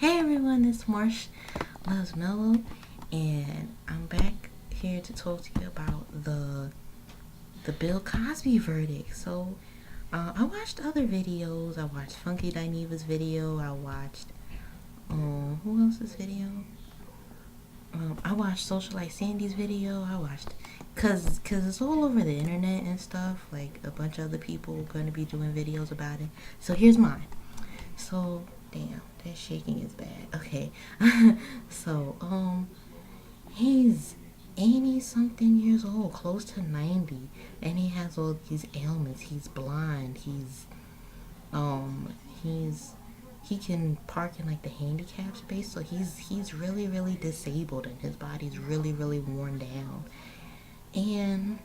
Hey everyone, it's Marsh Loves Mellow, and I'm back here to talk to you about the Bill Cosby verdict. I watched other videos. I watched Funky Dineva's video. I watched who else's video? I watched Socialite Sandy's video. I watched cause it's all over the internet and stuff. Like a bunch of other people gonna be doing videos about it. So here's mine. So damn, that shaking is bad. Okay. so he's 80 something years old, close to 90, and he has all these ailments. He's blind. Um he's he can park in like the handicap space, so he's really disabled, and his body's really worn down. And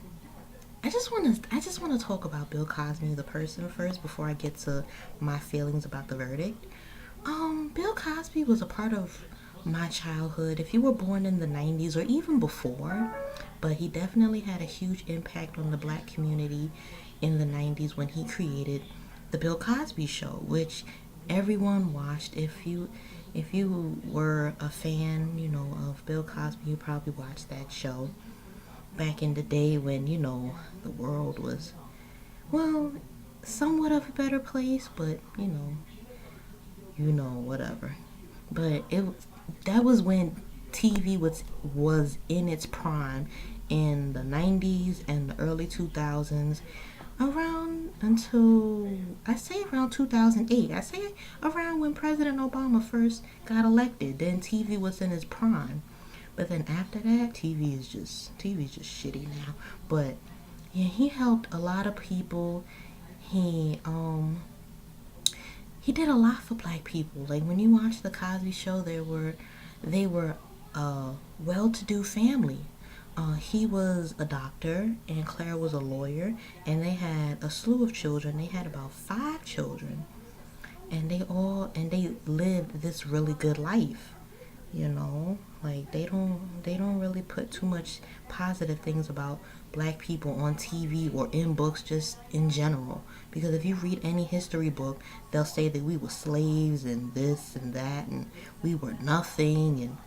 I just want to talk about Bill Cosby the person first before I get to my feelings about the verdict. Bill Cosby was a part of my childhood. If you were born in the 90s or even before, but he definitely had a huge impact on the black community in the 90s when he created the Bill Cosby show, which everyone watched. If you were a fan, of Bill Cosby, you probably watched that show back in the day when, the world was, well, somewhat of a better place, but whatever. But that was when TV was in its prime in the 90s and the early 2000s, around until I say around 2008. I say around when President Obama first got elected. Then TV was in its prime. But then after that, TV is just shitty now. But yeah, he helped a lot of people. He did a lot for black people. Like when you watch the Cosby Show, they were a well-to-do family. He was a doctor and Claire was a lawyer, and they had a slew of children. They had about 5 children, and they lived this really good life. Like they don't really put too much positive things about black people on TV or in books, just in general, because if you read any history book, they'll say that we were slaves and this and that, and we were nothing, and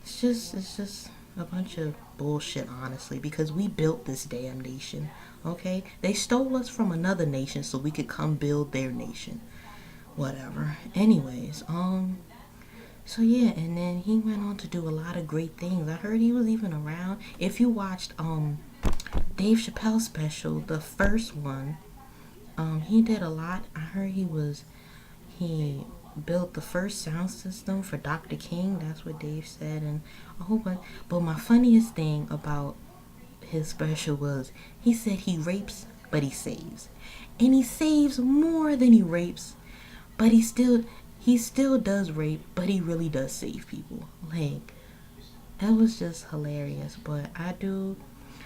it's just a bunch of bullshit, honestly, because we built this damn nation. Okay, they stole us from another nation so we could come build their nation. Whatever. Anyways, so yeah, and then he went on to do a lot of great things. I heard he was even around. If you watched Dave Chappelle's special, the first one, he did a lot. I heard he built the first sound system for Dr. King. That's what Dave said, and a whole bunch. But my funniest thing about his special was he said he rapes, but he saves, and he saves more than he rapes, but he still does rape, but he really does save people. Like, that was just hilarious. But I do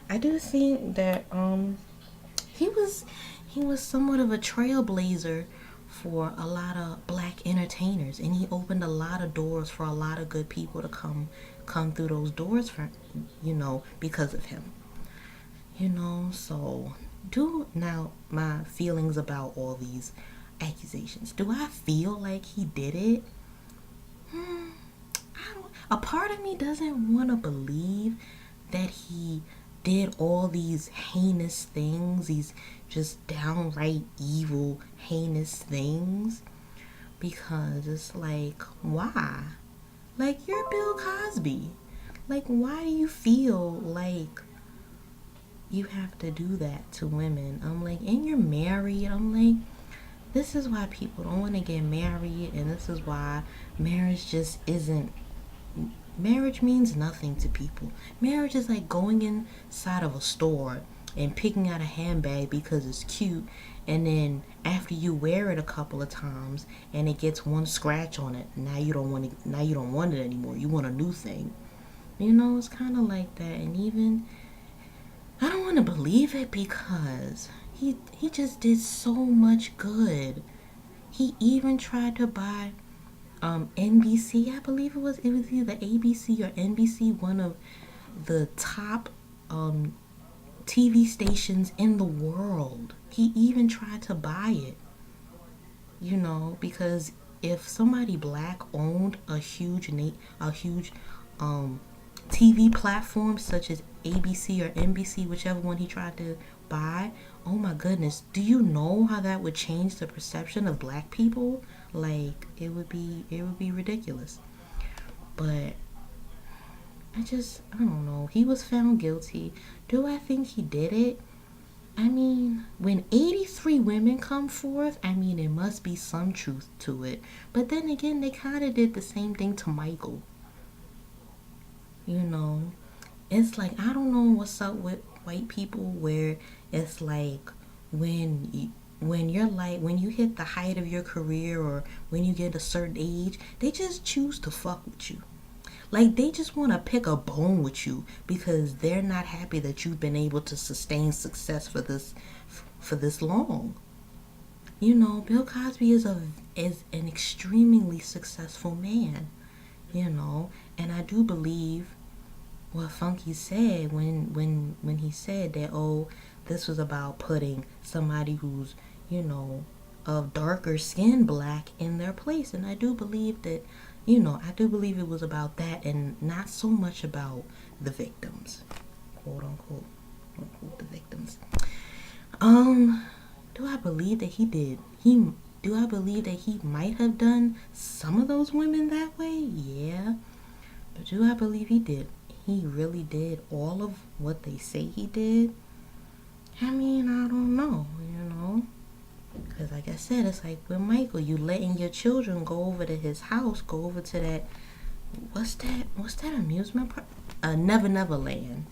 think that he was he was somewhat of a trailblazer for a lot of black entertainers, and he opened a lot of doors for a lot of good people to come through those doors for, because of him. So do now my feelings about all these accusations. Do I feel like he did it? I don't. A part of me doesn't want to believe that he did all these heinous things, these just downright evil, heinous things, because it's like, why? Like, you're Bill Cosby. Like, why do you feel like you have to do that to women? I'm like, and you're married. I'm like, this is why people don't want to get married, and this is why marriage just isn't. Marriage means nothing to people. Marriage is like going inside of a store and picking out a handbag because it's cute, and then after you wear it a couple of times and it gets one scratch on it, now you don't want it anymore. You want a new thing. It's kind of like that. And even I don't want to believe it, because he just did so much good. He even tried to buy NBC, I believe it was either ABC or NBC, one of the top TV stations in the world. He even tried to buy it, because if somebody black owned a huge um TV platform such as ABC or NBC, whichever one he tried to buy, oh my goodness, do you know how that would change the perception of black people? Like it would be ridiculous. But I don't know. He was found guilty. Do I think he did it? I mean, when 83 women come forth, I mean, it must be some truth to it. But then again, they kind of did the same thing to Michael. You know, it's like, I don't know what's up with white people where it's like when you're like, when you hit the height of your career or when you get a certain age, they just choose to fuck with you. Like they just want to pick a bone with you because they're not happy that you've been able to sustain success for this long. You know, Bill Cosby is an extremely successful man. You know, and I do believe what Funky said when he said that, oh, this was about putting somebody who's, you know, of darker skin black in their place. And I do believe that, you know, I do believe it was about that and not so much about the victims, quote unquote the victims. um do I believe that he do I believe that he might have done some of those women that way? Yeah. But do I believe he really did all of what they say he did? I mean, I don't know, you know. Because, like I said, it's like with Michael, you letting your children go over to his house, go over to that, what's that amusement park? Never Never Land.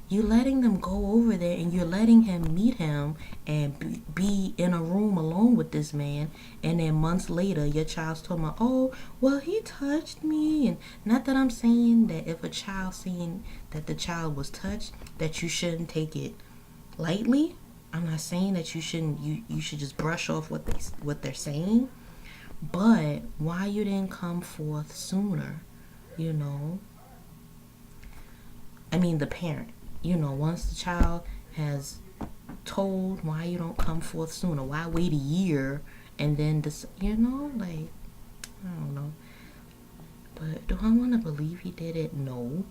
You letting them go over there and you're letting him meet him and be in a room alone with this man, and then months later your child's talking about, oh, well, he touched me. And not that I'm saying that if a child seeing that the child was touched that you shouldn't take it lightly. I'm not saying that you should just brush off what they're saying, but why you didn't come forth sooner, you know? I mean, the parent, you know, once the child has told, why you don't come forth sooner? Why wait a year and then this, you know, like, I don't know. But do I want to believe he did it? No,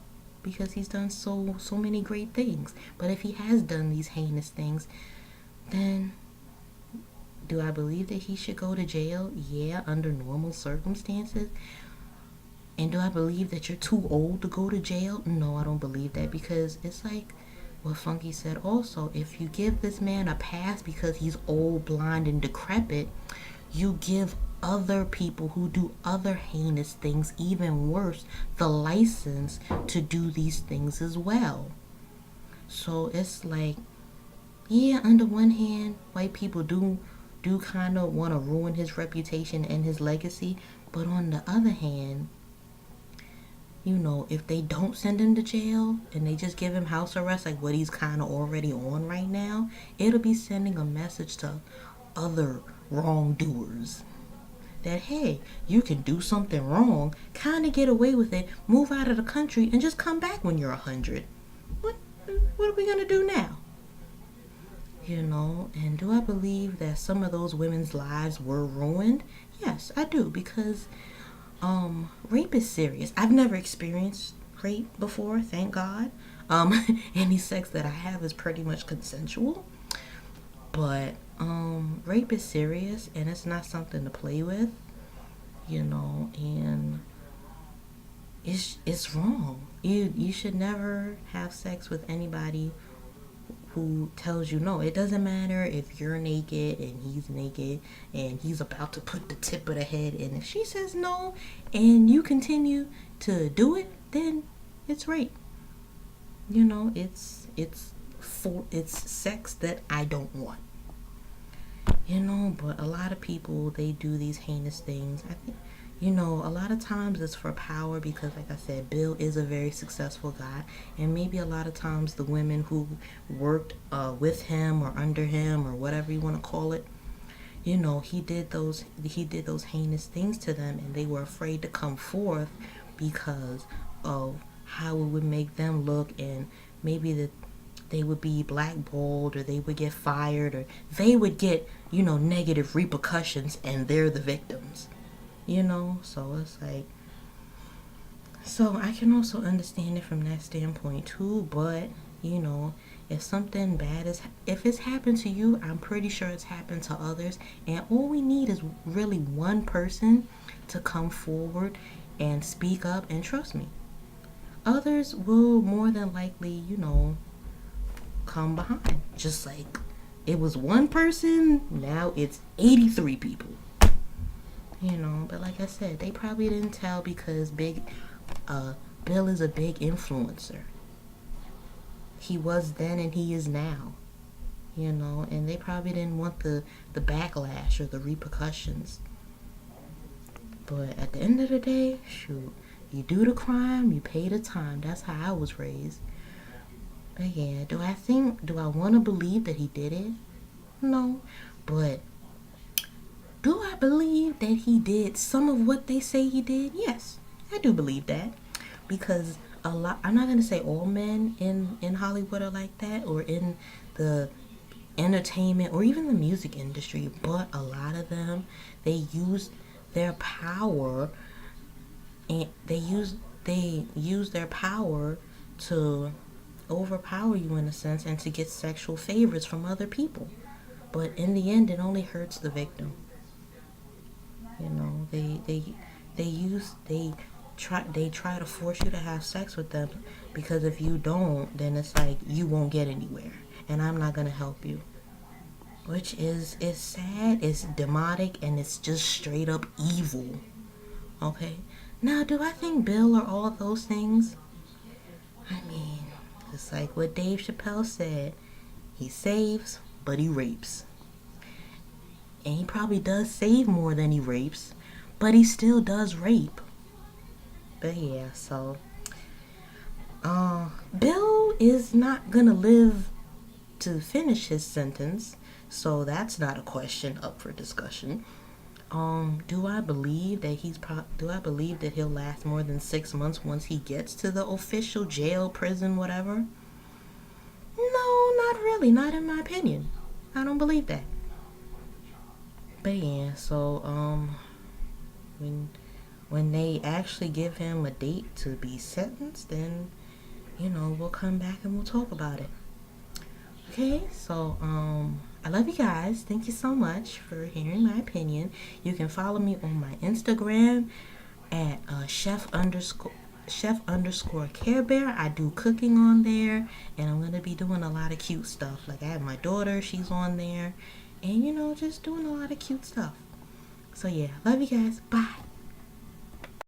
because he's done so many great things. But if he has done these heinous things, then do I believe that he should go to jail? Yeah, under normal circumstances. And do I believe that you're too old to go to jail? No, I don't believe that, because it's like what Funky said also. If you give this man a pass because he's old, blind, and decrepit, you give other people who do other heinous things, even worse, the license to do these things as well. So it's like, yeah, under one hand, white people do kind of want to ruin his reputation and his legacy, but on the other hand, you know, if they don't send him to jail and they just give him house arrest, like what he's kind of already on right now, it'll be sending a message to other wrongdoers that, hey, you can do something wrong, kind of get away with it, move out of the country, and just come back when you're 100. What, what are we going to do now? You know, and do I believe that some of those women's lives were ruined? Yes, I do, because rape is serious. I've never experienced rape before, thank God. Any sex that I have is pretty much consensual. But rape is serious and it's not something to play with, you know, and it's wrong. You should never have sex with anybody who tells you no. It doesn't matter if you're naked and he's naked and he's about to put the tip of the head, and if she says no and you continue to do it, then it's rape. You know, it's sex that I don't want. You know, but a lot of people, they do these heinous things. I think, you know, a lot of times it's for power because, like I said, Bill is a very successful guy. And maybe a lot of times the women who worked with him or under him or whatever you want to call it, you know, he did those heinous things to them, and they were afraid to come forth because of how it would make them look, and maybe that they would be blackballed or they would get fired or they would get, you know, negative repercussions, and they're the victims. So it's like, so I can also understand it from that standpoint too, but you know, if something bad is, if it's happened to you, I'm pretty sure it's happened to others, and all we need is really one person to come forward and speak up, and trust me, others will more than likely, come behind. Just like it was one person, now it's 83 people. But like I said, they probably didn't tell because uh Bill is a big influencer. He was then and he is now. And they probably didn't want the backlash or the repercussions. But at the end of the day, shoot, you do the crime, you pay the time. That's how I was raised. But yeah, do I want to believe that he did it? No. But do I believe that he did some of what they say he did? Yes, I do believe that. Because a lot, I'm not going to say all men in Hollywood are like that, or in the entertainment or even the music industry, but a lot of them, they use their power, and they use their power to overpower you in a sense, and to get sexual favors from other people. But in the end, it only hurts the victim. They try to force you to have sex with them, because if you don't, then it's like you won't get anywhere, and I'm not gonna help you. Which is sad, it's demonic, and it's just straight up evil. Okay. Now, do I think Bill are all those things? I mean, it's like what Dave Chappelle said. He saves, but he rapes. And he probably does save more than he rapes, but he still does rape. But yeah, so Bill is not gonna live to finish his sentence, so that's not a question up for discussion. Do I believe that do I believe that he'll last more than 6 months once he gets to the official jail, prison, whatever? No, not really, not in my opinion. I don't believe that. But yeah, so when when they actually give him a date to be sentenced, then we'll come back and we'll talk about it. Okay, so I love you guys. Thank you so much for hearing my opinion. You can follow me on my Instagram at chef underscore Care Bear. I do cooking on there, and I'm gonna be doing a lot of cute stuff. Like I have my daughter, she's on there, and just doing a lot of cute stuff. So yeah, love you guys. Bye.